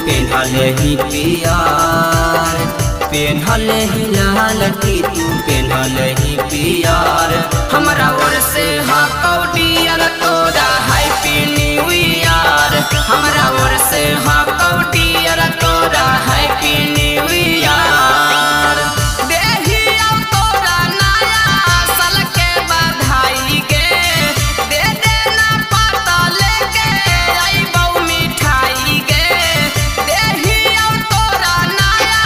पेन्हले ही पियार, पेन्हले ही लाल की तू पेन्हले ही पियार। हमरा ओर से हाउ डियर तोरा हैप्पी न्यू ईयर, हमरा ओर से हाउ डियर तोरा हैप्पी न्यू ईयर। देही अब तोरा नया साल के बधाई के, दे देना पता लेके अइबौ मिठाई के। देही अब तोरा नया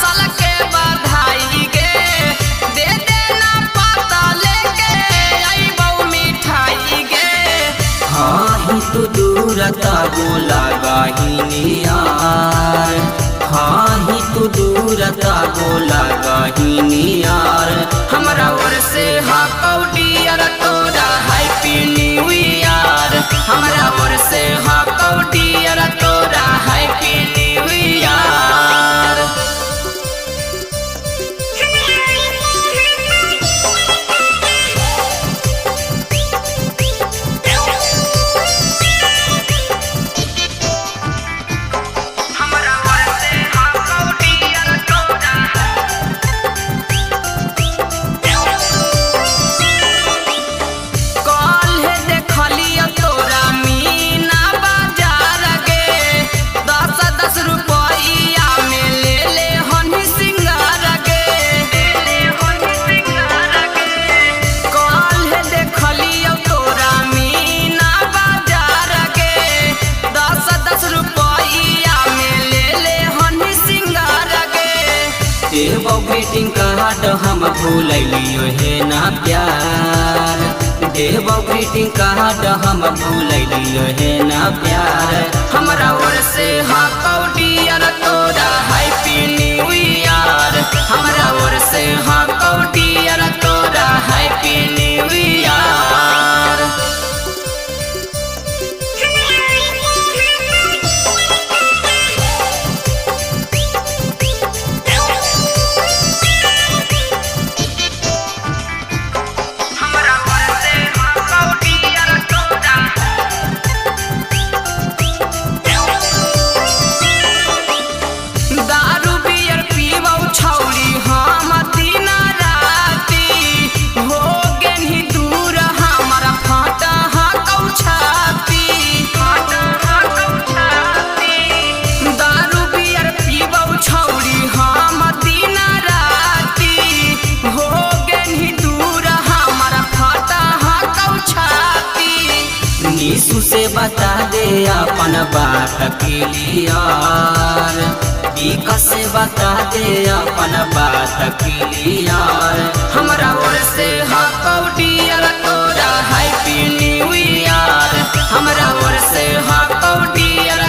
साल के बधाई के, दे देना पता लेके अइबौ मिठाई के। हाँ ही तू दूर ताबो लगाही यार, हाँ ही तू दूर ताबो लगाही यार। हमरा ओर से हाउ डियर तोरा हैप्पी न्यू ईयर, हमरा ओर से हाउ डियर तोरा हैप्पी न्यू ईयर। देबौ ग्रीटिंग कार्ड हम भूलियो हे ना प्यार, देबौ ग्रीटिंग कार्ड हम भूलियो हे ना प्यार। हमरा ओर से हाउ डियर तोरा हैप्पी न्यू ईयर, हमरा ओर से हाउ डियर तोरा हैप्पी न्यू ईयर। यीशु से बता दे अपन बात क्लियर, विकास से बता दे अपन बात क्लियर। हमरा ओर से हाउ डियर तोरा हैप्पी न्यू ईयर, हमरा ओर से हाउ डियर